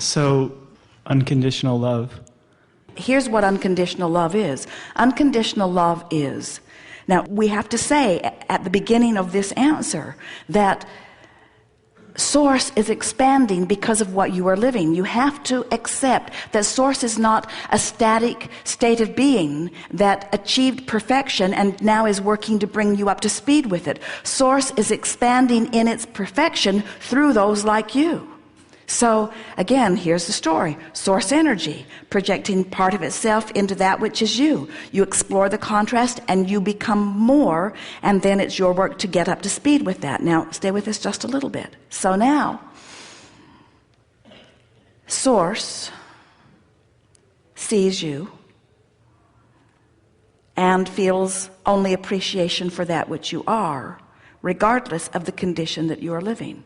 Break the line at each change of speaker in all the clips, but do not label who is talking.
So, unconditional love.
Here's what unconditional love is. Unconditional love is, now we have to say at the beginning of this answer that Source is expanding because of what you are living. You have to accept that Source is not a static state of being that achieved perfection and now is working to bring you up to speed with it. Source is expanding in its perfection through those like you. So again, here's the story. Source energy projecting part of itself into that which is you. You explore the contrast and you become more, and then it's your work to get up to speed with that. Now stay with us just a little bit. So now Source sees you and feels only appreciation for that which you are, regardless of the condition that you are living.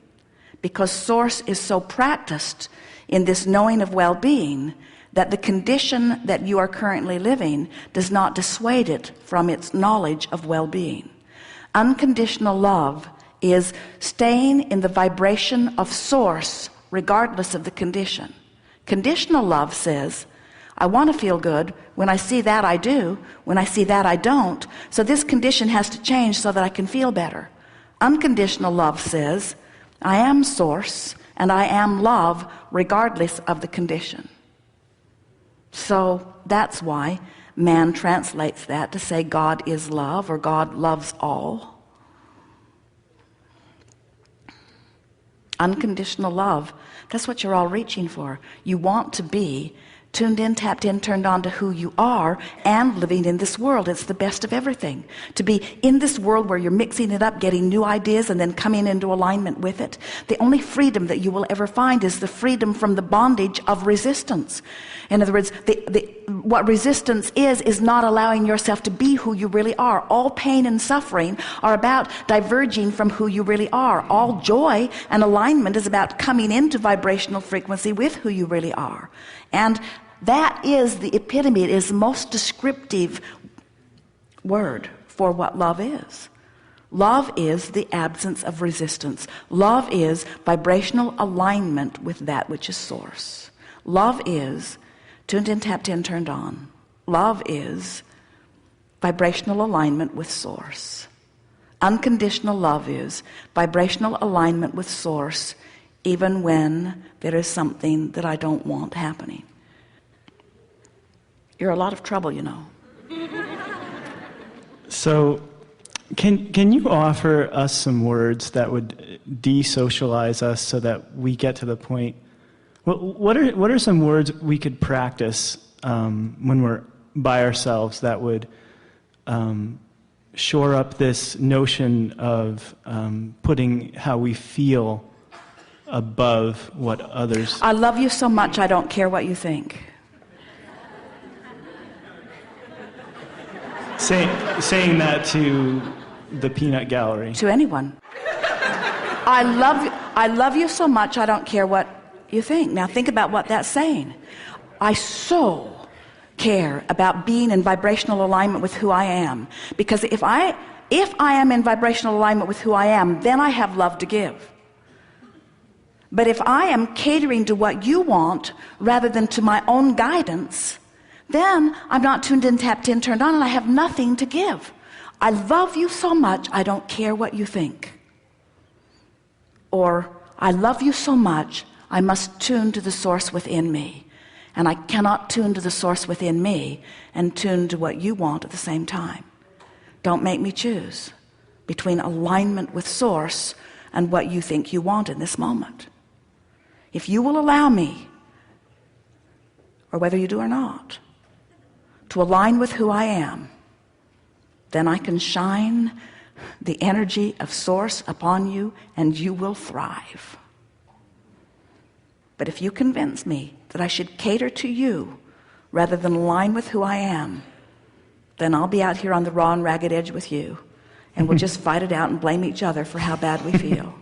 Because Source is so practiced in this knowing of well-being that the condition that you are currently living does not dissuade it from its knowledge of well-being. Unconditional love is staying in the vibration of Source regardless of the condition. Conditional love says, I want to feel good. When I see that, I do. When I see that, I don't. So this condition has to change so that I can feel better. Unconditional love says, I am Source and I am love regardless of the condition. So that's why man translates that to say God is love or God loves all. Unconditional love, that's what you're all reaching for. You want to be tuned in, tapped in, turned on to who you are and living in this world. It's the best of everything. To be in this world where you're mixing it up, getting new ideas and then coming into alignment with it. The only freedom that you will ever find is the freedom from the bondage of resistance. In other words, what resistance is not allowing yourself to be who you really are. All pain and suffering are about diverging from who you really are. All joy and alignment is about coming into vibrational frequency with who you really are. And that is the epitome, it is the most descriptive word for what love is. Love is the absence of resistance. Love is vibrational alignment with that which is Source. Love is tuned in, tapped in, turned on. Love is vibrational alignment with Source. Unconditional love is vibrational alignment with Source, even when there is something that I don't want happening. You're a lot of trouble, you know.
So, can you offer us some words that would de-socialize us so that we get to the point? What are some words we could practice when we're by ourselves that would shore up this notion of putting how we feel above what others...
I love you so much, I don't care what you think.
Saying that to the peanut gallery.
To anyone. I love you so much, I don't care what you think. Now think about what that's saying. I so care about being in vibrational alignment with who I am. Because if I am in vibrational alignment with who I am, then I have love to give. But if I am catering to what you want rather than to my own guidance, then I'm not tuned in, tapped in, turned on, and I have nothing to give. I love you so much, I don't care what you think. Or, I love you so much, I must tune to the Source within me. And I cannot tune to the Source within me and tune to what you want at the same time. Don't make me choose between alignment with Source and what you think you want in this moment. If you will allow me, or whether you do or not, to align with who I am, then I can shine the energy of Source upon you and you will thrive. But if you convince me that I should cater to you rather than align with who I am, then I'll be out here on the raw and ragged edge with you and we'll just fight it out and blame each other for how bad we feel.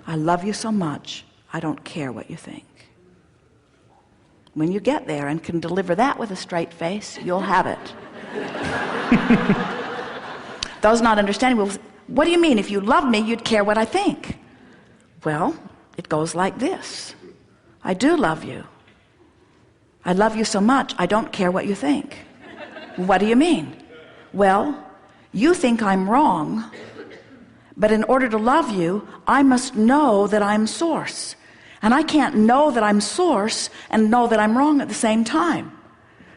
I love you so much, I don't care what you think. When you get there and can deliver that with a straight face, you'll have it. Those not understanding will, what do you mean? If you love me, you'd care what I think. Well, it goes like this. I do love you. I love you so much, I don't care what you think. What do you mean? Well, you think I'm wrong, but in order to love you, I must know that I'm source. And I can't know that I'm source and know that I'm wrong at the same time.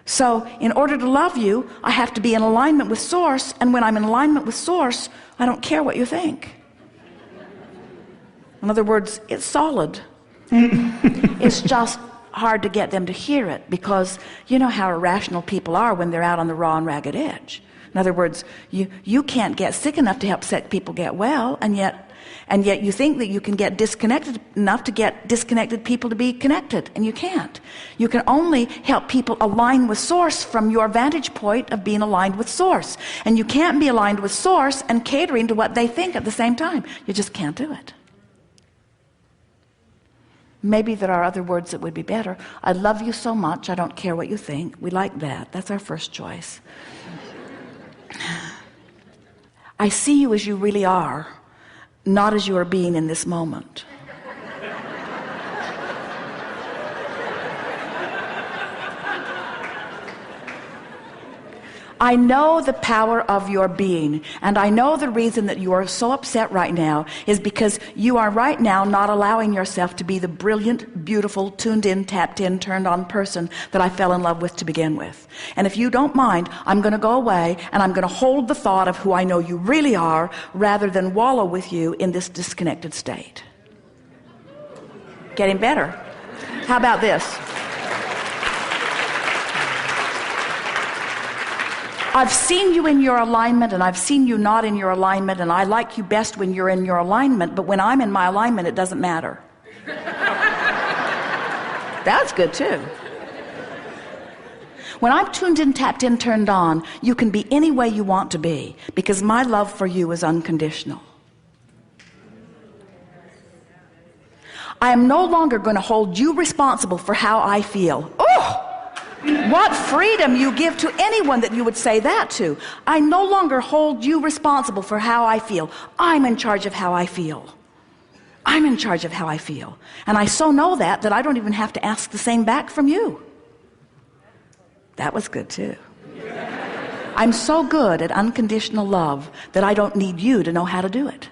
So in order to love you, I have to be in alignment with source, and when I'm in alignment with source, I don't care what you think. In other words, it's solid. It's just hard to get them to hear it, because you know how irrational people are when they're out on the raw and ragged edge. In other words, you can't get sick enough to help sick people get well, and yet you think that you can get disconnected enough to get disconnected people to be connected, and you can't. You can only help people align with source from your vantage point of being aligned with source, and you can't be aligned with source and catering to what they think at the same time. You just can't do it. Maybe there are other words that would be better. I love you so much, I don't care what you think. We like that. That's our first choice. I see you as you really are, not as you are being in this moment. I know the power of your being, and I know the reason that you are so upset right now is because you are right now not allowing yourself to be the brilliant, beautiful, tuned in, tapped in, turned on person that I fell in love with to begin with. And if you don't mind, I'm going to go away and I'm going to hold the thought of who I know you really are rather than wallow with you in this disconnected state. Getting better. How about this? I've seen you in your alignment, and I've seen you not in your alignment, and I like you best when you're in your alignment, but when I'm in my alignment, it doesn't matter. That's good too. When I'm tuned in, tapped in, turned on, you can be any way you want to be, because my love for you is unconditional. I am no longer going to hold you responsible for how I feel. Oh! What freedom you give to anyone that you would say that to. I no longer hold you responsible for how I feel. I'm in charge of how I feel. I'm in charge of how I feel. And I so know that I don't even have to ask the same back from you. That was good too. I'm so good at unconditional love that I don't need you to know how to do it.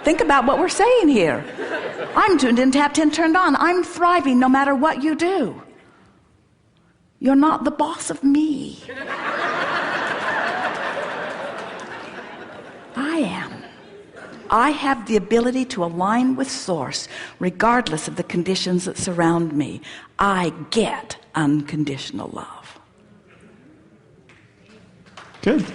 Think about what we're saying here. I'm tuned in, tapped in, turned on. I'm thriving no matter what you do. You're not the boss of me. I am. I have the ability to align with source regardless of the conditions that surround me. I get unconditional love.
Good.